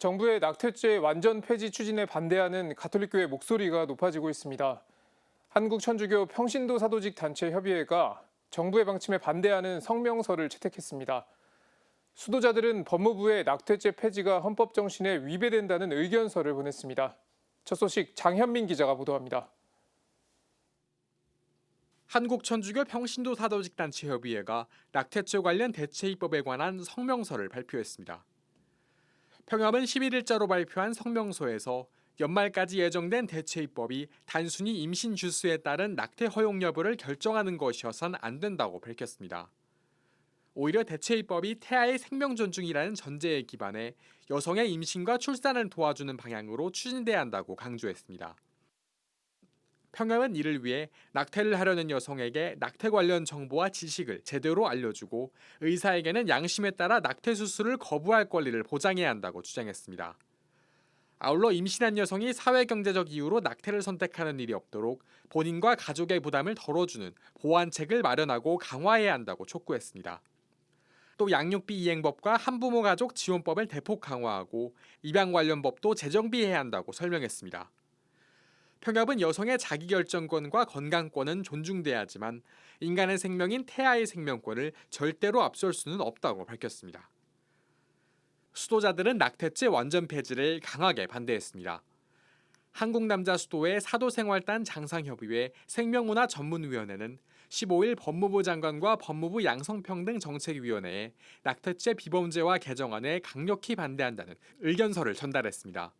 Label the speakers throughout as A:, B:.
A: 정부의 낙태죄 완전 폐지 추진에 반대하는 가톨릭교회 목소리가 높아지고 있습니다. 한국천주교 평신도 사도직 단체 협의회가 정부의 방침에 반대하는 성명서를 채택했습니다. 수도자들은 법무부의 낙태죄 폐지가 헌법 정신에 위배된다는 의견서를 보냈습니다. 첫 소식 장현민 기자가 보도합니다.
B: 한국천주교 평신도 사도직 단체 협의회가 낙태죄 관련 대체 입법에 관한 성명서를 발표했습니다. 평협은 11일자로 발표한 성명서에서 연말까지 예정된 대체 입법이 단순히 임신 주수에 따른 낙태 허용 여부를 결정하는 것이어선 안 된다고 밝혔습니다. 오히려 대체 입법이 태아의 생명 존중이라는 전제에 기반해 여성의 임신과 출산을 도와주는 방향으로 추진돼야 한다고 강조했습니다. 평협은 이를 위해 낙태를 하려는 여성에게 낙태 관련 정보와 지식을 제대로 알려주고 의사에게는 양심에 따라 낙태 수술을 거부할 권리를 보장해야 한다고 주장했습니다. 아울러 임신한 여성이 사회경제적 이유로 낙태를 선택하는 일이 없도록 본인과 가족의 부담을 덜어주는 보완책을 마련하고 강화해야 한다고 촉구했습니다. 또 양육비 이행법과 한부모 가족 지원법을 대폭 강화하고 입양 관련 법도 재정비해야 한다고 설명했습니다. 평협은 여성의 자기결정권과 건강권은 존중돼야 하지만 인간의 생명인 태아의 생명권을 절대로 앞설 수는 없다고 밝혔습니다. 수도자들은 낙태죄 완전 폐지를 강하게 반대했습니다. 한국남자수도회 사도생활단 장상협의회 생명문화 전문위원회는 15일 법무부 장관과 법무부 양성평등정책위원회에 낙태죄 비범죄화 개정안에 강력히 반대한다는 의견서를 전달했습니다.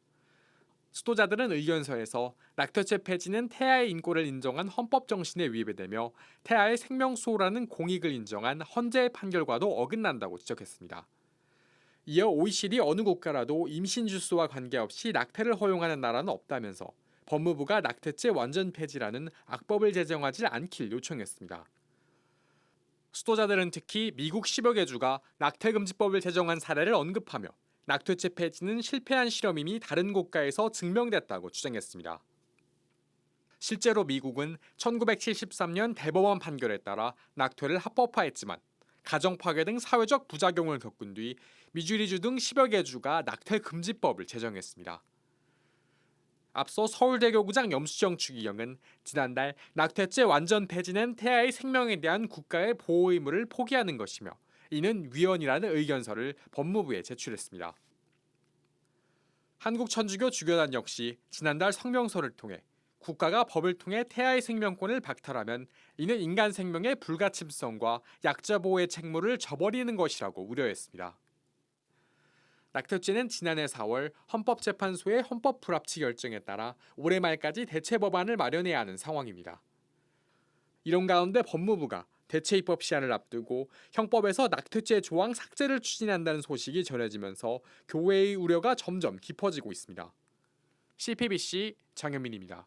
B: 수도자들은 의견서에서 낙태죄 폐지는 태아의 인권을 인정한 헌법 정신에 위배되며 태아의 생명 수호라는 공익을 인정한 헌재의 판결과도 어긋난다고 지적했습니다. 이어 OECD 어느 국가라도 임신 주수와 관계없이 낙태를 허용하는 나라는 없다면서 법무부가 낙태죄 완전 폐지라는 악법을 제정하지 않길 요청했습니다. 수도자들은 특히 미국 10여 개 주가 낙태금지법을 제정한 사례를 언급하며 낙태죄 폐지는 실패한 실험임이 다른 국가에서 증명됐다고 주장했습니다. 실제로 미국은 1973년 대법원 판결에 따라 낙태를 합법화했지만 가정 파괴 등 사회적 부작용을 겪은 뒤 미주리주 등 10여 개 주가 낙태금지법을 제정했습니다. 앞서 서울대교구장 염수정 추기경은 지난달 낙태죄 완전 폐지는 태아의 생명에 대한 국가의 보호 의무를 포기하는 것이며 이는 위헌이라는 의견서를 법무부에 제출했습니다. 한국천주교 주교단 역시 지난달 성명서를 통해 국가가 법을 통해 태아의 생명권을 박탈하면 이는 인간 생명의 불가침성과 약자 보호의 책무를 저버리는 것이라고 우려했습니다. 낙태죄는 지난해 4월 헌법재판소의 헌법 불합치 결정에 따라 올해 말까지 대체 법안을 마련해야 하는 상황입니다. 이런 가운데 법무부가 대체 입법 시한을 앞두고 형법에서 낙태죄 조항 삭제를 추진한다는 소식이 전해지면서 교회의 우려가 점점 깊어지고 있습니다. CPBC 장현민입니다.